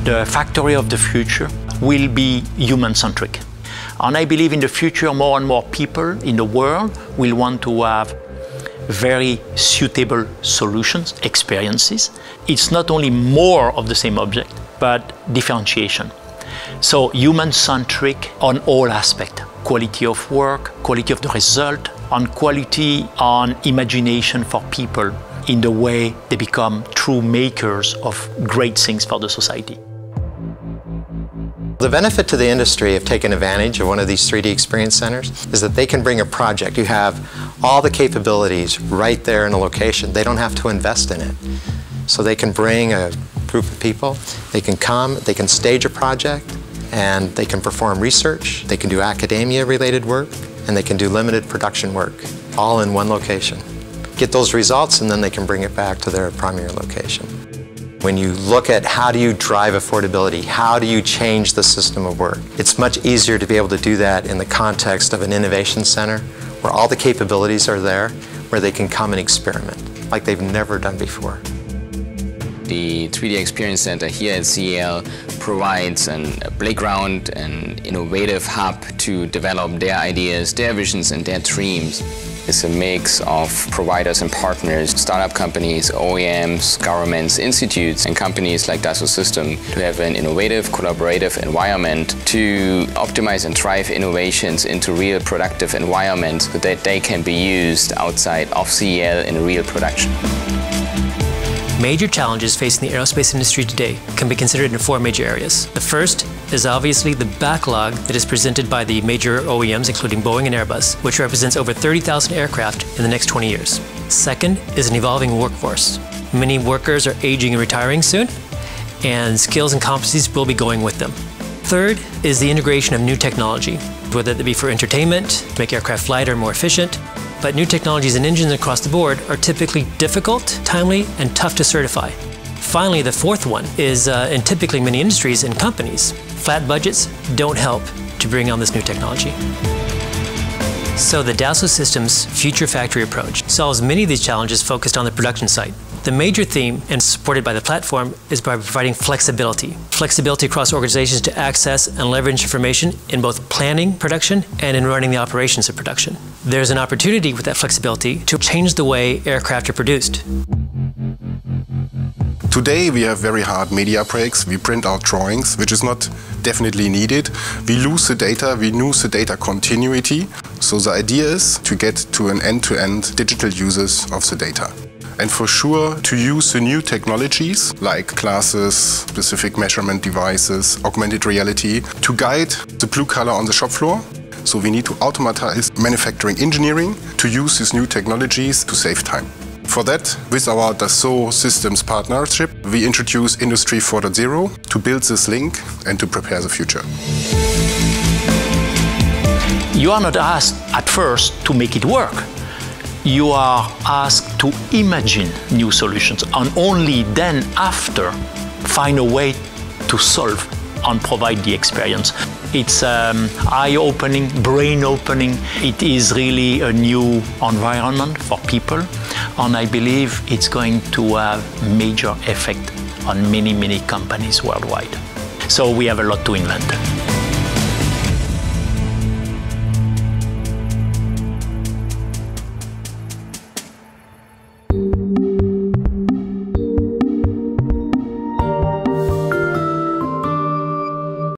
the factory of the future will be human-centric. And I believe in the future more and more people in the world will want to have very suitable solutions, experiences. It's not only more of the same object, but differentiation. So human-centric on all aspects. Quality of work, quality of the result, and quality on imagination for people in the way they become true makers of great things for the society. The benefit to the industry of taking advantage of one of these 3D experience centers is that they can bring a project. You have all the capabilities right there in a location. They don't have to invest in it. So they can bring a group of people, they can come, they can stage a project, and they can perform research, they can do academia-related work, and they can do limited production work, all in one location. Get those results, and then they can bring it back to their primary location. When you look at how do you drive affordability, how do you change the system of work, it's much easier to be able to do that in the context of an innovation center where all the capabilities are there, where they can come and experiment like they've never done before. The 3D Experience Center here at CEL provides a playground, an innovative hub to develop their ideas, their visions and their dreams. It's a mix of providers and partners, startup companies, OEMs, governments, institutes, and companies like Dassault Systèmes to have an innovative, collaborative environment to optimize and drive innovations into real productive environments so that they can be used outside of CEL in real production. Major challenges facing the aerospace industry today can be considered in 4 major areas. The first is obviously the backlog that is presented by the major OEMs, including Boeing and Airbus, which represents over 30,000 aircraft in the next 20 years. Second is an evolving workforce. Many workers are aging and retiring soon, and skills and competencies will be going with them. Third is the integration of new technology, whether it be for entertainment, to make aircraft lighter and more efficient. But new technologies and engines across the board are typically difficult, timely, and tough to certify. Finally, the fourth one is, in typically many industries and companies, flat budgets don't help to bring on this new technology. So the Dassault Systèmes Future Factory approach solves many of these challenges focused on the production site. The major theme, and supported by the platform, is by providing flexibility. Flexibility across organizations to access and leverage information in both planning production and in running the operations of production. There's an opportunity with that flexibility to change the way aircraft are produced. Today we have very hard media breaks. We print out drawings, which is not definitely needed. We lose the data continuity. So the idea is to get to an end-to-end digital uses of the data. And for sure to use the new technologies like classes, specific measurement devices, augmented reality to guide the blue collar on the shop floor. So we need to automatize manufacturing engineering to use these new technologies to save time. For that, with our Dassault Systèmes partnership, we introduce Industry 4.0 to build this link and to prepare the future. You are not asked at first to make it work. You are asked to imagine new solutions and only then after find a way to solve and provide the experience. It's eye-opening, brain-opening. It is really a new environment for people, and I believe it's going to have major effect on many, many companies worldwide. So we have a lot to invent.